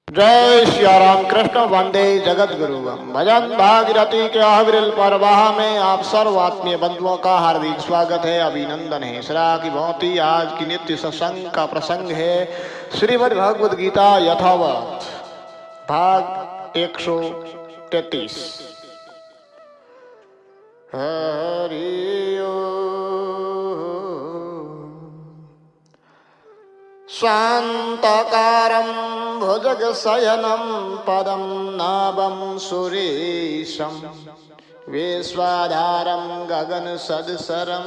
जय सिया राम कृष्ण वंदे जगत गुरु भजन भागीरथी के अविरल परवाह में आप सर्व आत्मीय बंधुओं का हार्दिक स्वागत है, अभिनंदन है। सदा की भांति आज की नित्य सत्संग का प्रसंग है श्रीमद् भगवद गीता यथावत भाग 133। हरि शांताकारं भुजगशयनं पदं नाभं सुरेशं विश्वाधारं गगनसदृशं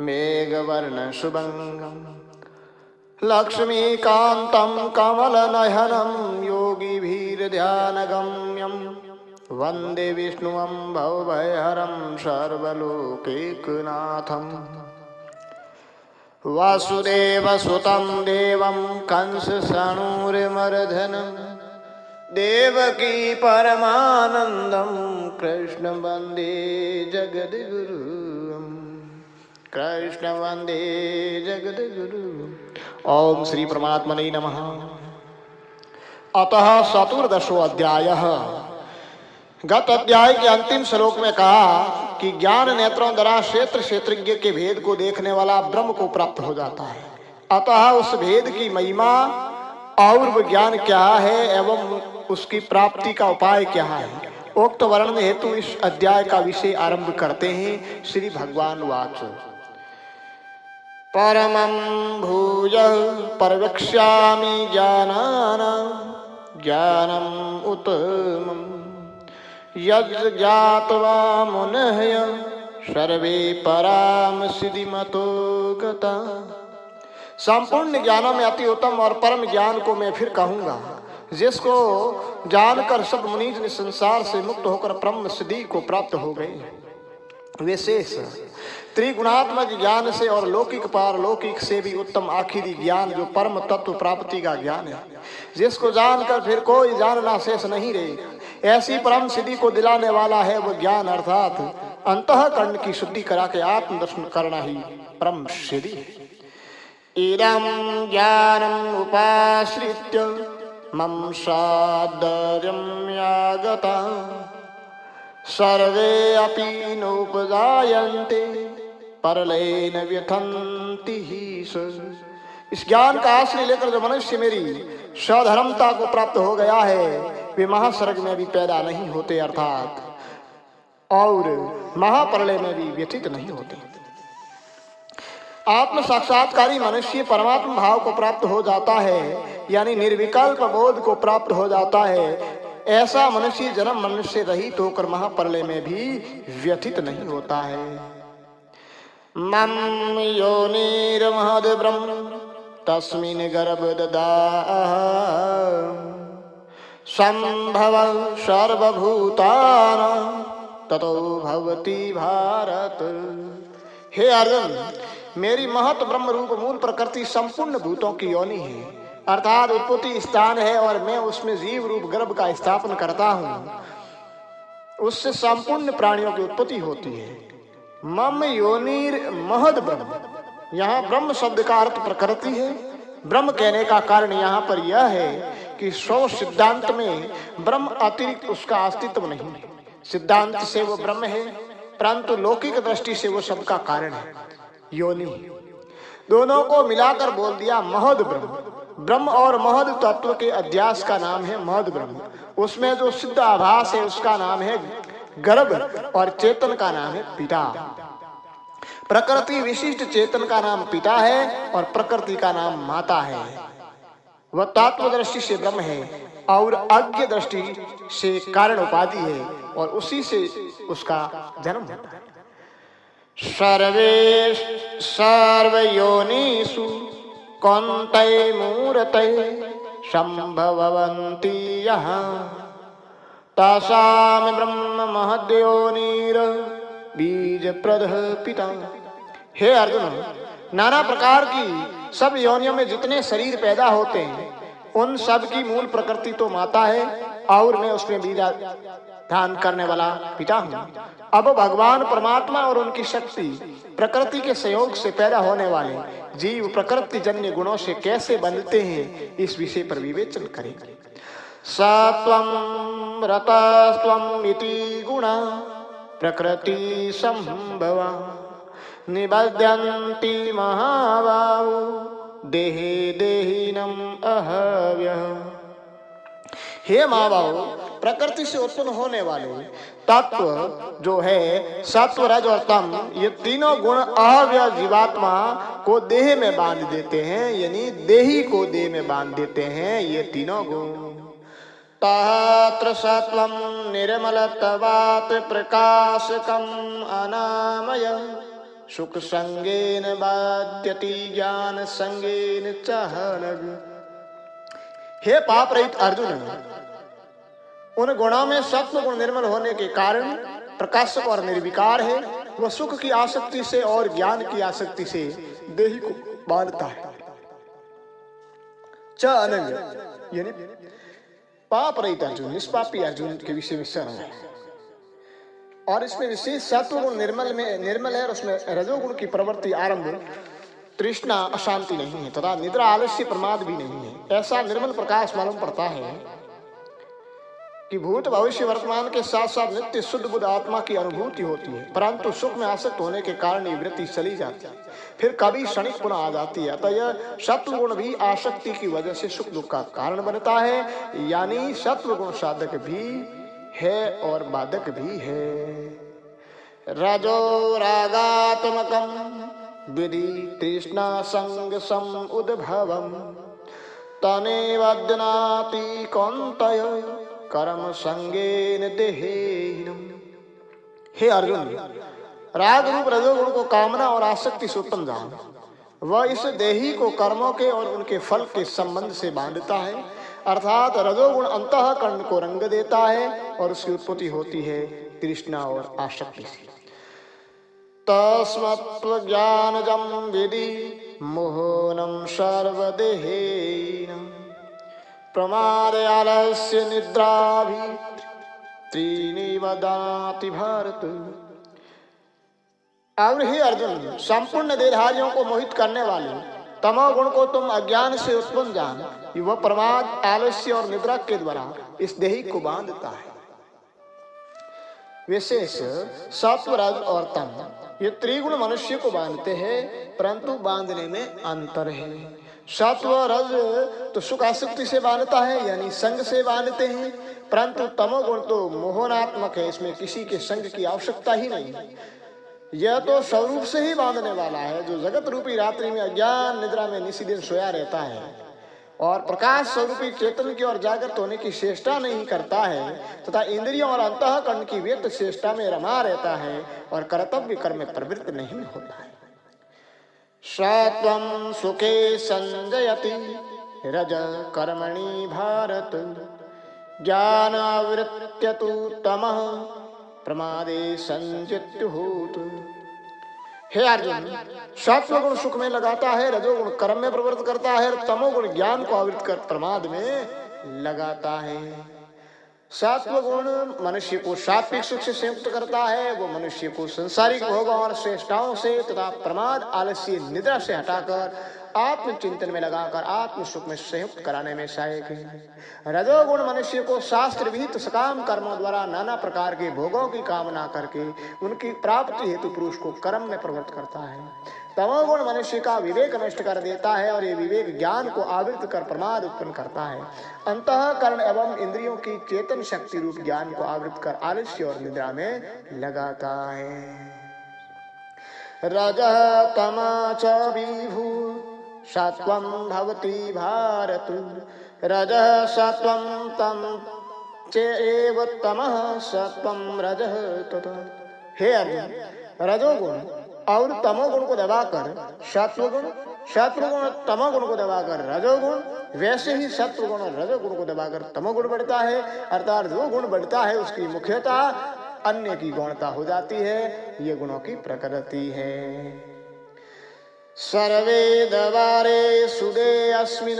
मेघवर्णशुभंगं लक्ष्मीकान्तं कमलनयनं योगिभिर्ध्यानगम्यं वन्दे विष्णुं भवभयहरं सर्वलोकैकनाथम् वासुदेवसुतं देवं कंसचाणूरमर्दनं देवकी परमानन्दं कृष्ण वन्दे जगद्गुरुं कृष्ण वन्दे जगद्गुरुं। ओम श्री परमात्मने नमः। अतः चतुर्दशो अध्यायः। गत अध्याय के अंतिम श्लोक में कहा कि ज्ञान नेत्रों द्वारा क्षेत्र क्षेत्रज्ञ के भेद को देखने वाला ब्रह्म को प्राप्त हो जाता है। अतः उस भेद की महिमा और वो ज्ञान क्या है एवं उसकी प्राप्ति का उपाय क्या है, उक्त वर्णन हेतु इस अध्याय का विषय आरंभ करते हैं। श्री भगवान वाच परमं भूय परवक्ष्यामि ज्ञानम् उत्तमम् यज्ञात्वा मुनः सर्वे पराम सिद्धिमतो गता। संपूर्ण ज्ञानों में अति उत्तम और परम ज्ञान को मैं फिर कहूंगा, जिसको जानकर सब मुनीज ने संसार से मुक्त होकर ब्रह्म सिद्धि को प्राप्त हो गए। विशेष त्रिगुणात्मक ज्ञान से और लौकिक पारलौकिक से भी उत्तम आखिरी ज्ञान जो परम तत्व प्राप्ति का ज्ञान है, जिसको जानकर फिर कोई जानना शेष नहीं रहेगा। ऐसी परम सिद्धि को दिलाने वाला है वो ज्ञान, अर्थात अंतःकरण की शुद्धि करा के आत्मदर्शन करना ही परम सिद्धि है। इदं ज्ञानम् उपाश्रित्य मम सादर्यं यागता सर्वे अपि नोपजायन्ते परलेन व्यथन्ति हि। इस ज्ञान का आश्रय लेकर जो मनुष्य मेरी सधर्मता को प्राप्त हो गया है, वे महास्वर्ग में भी पैदा नहीं होते, अर्थात और महाप्रलय में भी व्यथित नहीं होते। आत्म साक्षात्कारी मनुष्य परमात्मा भाव को प्राप्त हो जाता है, यानी निर्विकल्प बोध को प्राप्त हो जाता है। ऐसा मनुष्य जन्म मनुष्य से रहित होकर महाप्रलय में भी व्यथित नहीं होता है। मम योनिर्महद् ब्रह्म तस्मिन् गर्भदधात् संभव सर्वभूतानां ततो भवति भारत। हे अर्जुन, मेरी महत ब्रह्म रूप मूल प्रकृति संपूर्ण भूतों की योनि है, अर्थात उत्पत्ति स्थान है, और मैं उसमें जीव रूप गर्भ का स्थापन करता हूँ। उससे संपूर्ण प्राणियों की उत्पत्ति होती है। मम योनिर महद ब्रह्म, यहाँ ब्रह्म शब्द का अर्थ प्रकृति है। ब्रह्म कहने का कारण यहाँ पर यह है कि स्व सिद्धांत में ब्रह्म अतिरिक्त उसका अस्तित्व नहीं है। सिद्धांत से वो ब्रह्म है, परंतु लौकिक दृष्टि से वो सबका कारण है, योनि। दोनों को मिलाकर बोल दिया महद ब्रह्म। ब्रह्म और महद तत्व के अध्यास का नाम है महद ब्रह्म। उसमें जो सिद्ध आभास है उसका नाम है गर्भ, और चेतन का नाम है पिता। प्रकृति विशिष्ट चेतन का नाम पिता है और प्रकृति का नाम माता है। वह तत्व दृष्टि से ब्रह्म है और अज्ञ दृष्टि से कारण उपाधि है, और उसी से उसका जन्म होता है। सर्वे सर्वयोनिषु कौन्तेय मूर्तये संभवन्ति यः तासां ब्रह्म महद्योनिर बीजप्रदः पिता। हे अर्जुन, नाना प्रकार की सब योनियों में जितने शरीर पैदा होते हैं, उन सब की मूल प्रकृति तो माता है, और मैं उसमें बीजा धान करने वाला पिता हूँ। अब भगवान परमात्मा और उनकी शक्ति प्रकृति के सहयोग से पैदा होने वाले जीव प्रकृति जन्य गुणों से कैसे बनते हैं, इस विषय पर विवेचन करें। सत्वं रतस्त्वं इति गुणा प्रकृति संभवा निबध्यन्ति महाबाहो देहे देहिनम अहव्यः। हे महाबाहो, प्रकृति से उत्पन्न होने वाले तत्व जो है सत्व रज और तम, ये तीनों गुण अहव्य जीवात्मा को देह में बांध देते हैं, यानी देही को देह में बांध देते हैं ये तीनों गुण। तत्र सत्वं निर्मलत्वात् प्रकाशकम् अनामय सुख संगेन बाध्यति ज्ञान संगेन चहनग। हे पाप रहित अर्जुन, उन गुणों में सत्व गुण निर्मल होने के कारण प्रकाशक और निर्विकार है। वह सुख की आसक्ति से और ज्ञान की आसक्ति से देही को बांधता है। च अनंग यानी पाप रहित अर्जुन, निष्पापी अर्जुन के विषय में शरण है। और इसमें विशेष सत्व गुण निर्मल है और उसमें रजोगुण की प्रवृत्ति आरंभ तृष्णा अशांति नहीं है तथा निद्रा आलस्य प्रमाद भी नहीं है। ऐसा निर्मल प्रकाश मालूम पड़ता है कि भूत भविष्य वर्तमान के साथ साथ नित्य शुद्ध बुद्ध आत्मा की अनुभूति होती है, परंतु सुख में आसक्त होने के कारण ये वृत्ति चली जाती है, फिर कभी क्षणिक पुनः आ जाती है। अतः यह सत्व गुण भी आसक्ति की वजह से सुख दुख का कारण बनता है, यानी सत्व गुण साधक भी है और बाधक भी है। रजो रागात्मकम विधि तृष्णा संग सम उद्भवम तनेवद्यनाति कौन्तेय कर्म संगेन देहेनम। हे अर्जुन, राग रूप रजोगुण को कामना और आसक्ति से उत्पन्न जान, वह इस देही को कर्मों के और उनके फल के संबंध से बांधता है, अर्थात रजोगुण अंतःकरण को रंग देता है और उसकी उत्पत्ति होती है तृष्णा और आसक्ति से। तस्मत्त्वज्ञानजं विधि मोहनम सर्वदेहेन प्रमाद आलस्य निद्राभि त्रीणि वदाति भारत। और हे अर्जुन, संपूर्ण देहधारियों को मोहित करने वाले तमोगुण को तुम अज्ञान से उत्पन्न जान, वह प्रमाद आलस्य और निद्रा के द्वारा इस देही को बांधता है। विशेष सत्व रज और तम ये त्रिगुण मनुष्य को बांधते हैं, परंतु बांधने में अंतर है। सत्व रज तो सुख आसक्ति से बांधता है, यानी संग से बांधते हैं, परंतु तमोगुण तो मोहनात्मक है, इसमें किसी के संग की आवश्यकता ही नहीं। यह तो स्वरूप से ही बांधने वाला है, जो जगत रूपी रात्रि में अज्ञान निद्रा में निसी दिन सोया रहता है और प्रकाश स्वरूपी चेतन की और जागृत होने की चेष्टा नहीं करता है तथा इंद्रियों और अंतःकरण की व्यक्त चेष्टा में रमा रहता है और कर्तव्य कर्म में प्रवृत्त नहीं होता है। सत्वं सुखे संजयति रज कर्मणि भारत ज्ञानावृत्य तु तमः प्रमादे संजित्युहूत। हे अर्जुन, सत्व गुण सुख में लगाता है, रजोगुण कर्म में प्रवृत्त करता है और तमोगुण ज्ञान को आवृत कर प्रमाद में लगाता है। सत्व गुण मनुष्य को सात्विक सुख से संयुक्त करता है, वो मनुष्य को संसारिक भोगों और श्रेष्ठाओं से तथा प्रमाद आलस्य निद्रा से हटाकर आत्म चिंतन में लगाकर आत्म सुख में संयुक्त कराने में सहायक है। रजोगुण मनुष्य को शास्त्र विहित सकाम कर्मों द्वारा नाना प्रकार के भोगों की कामना करके उनकी प्राप्ति हेतु पुरुष को कर्म में प्रवृत्त करता है। तमोगुण मनुष्य का विवेक नष्ट कर देता है और ये विवेक ज्ञान को आवृत कर प्रमाद उत्पन्न करता है। अंतःकरण एवं इंद्रियों की चेतन शक्ति रूप ज्ञान को आवृत कर आलस्य और निद्रा में लगाता है। रजः तमः च विभु सत्वं भवति भारत रजः सत्वं तम चैव तमः सत्वं रजः तथा। हे अर्जुन, रजोगुण और तमोगुण को दबाकर सत्वगुण तमोगुण को दबाकर रजोगुण, वैसे ही सत्वगुण और रजोगुण को दबाकर तमोगुण बढ़ता है, अर्थात जो गुण बढ़ता है उसकी मुख्यता अन्य की गौणता हो जाती है। ये गुणों की प्रकृति है। सर्वे द्वारे सुदे अस्मिन्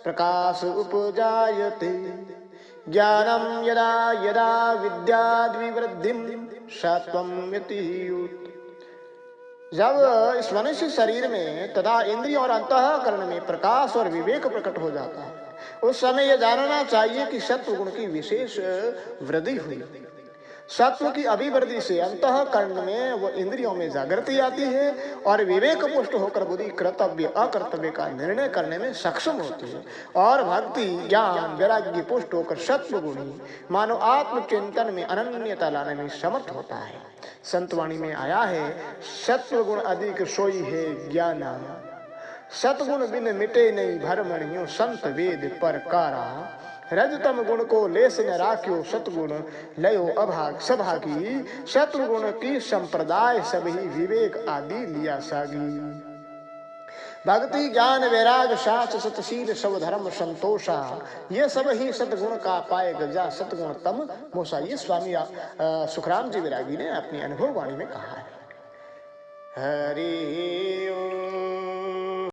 प्रकाश उपजायते ज्ञानं यदा यदा विद्याद् विवृद्धिं सत्वं यतियुत। जब इस मनुष्य शरीर में तथा इंद्रियों और अंतःकरण में प्रकाश और विवेक प्रकट हो जाता है, उस समय यह जानना चाहिए कि सत्व गुण की विशेष वृद्धि हुई। सत्व की अभिवृद्धि से अंतःकरण में वो इंद्रियों में जागृति आती है और विवेक पुष्ट होकर बुद्धि कर्तव्य अकर्तव्य का निर्णय करने में सक्षम होती है, और भक्ति ज्ञान वैराग्य पुष्ट होकर सत्व गुणी मानो आत्मचिंतन में अनन्यता लाने में समर्थ होता है। संतवाणी में आया है, सत्व गुण अधिक सोई है ज्ञान, सतगुण बिन मिटे नहीं भरमणियों संत वेद परकारा। रजतम गुण को लेस न राख्यो सतगुण लयो अभाग सभागी, सतगुण की संप्रदाय सभी विवेक आदि लिया सागी। भक्ति ज्ञान वैराग शास्त्र सतशील सब धर्म संतोषा, ये सब ही सतगुण का पाए गजा सतगुण तम मोसा। ये स्वामी सुखराम जी वैरागी ने अपनी अनुभव वाणी में कहा है। हरि ओम।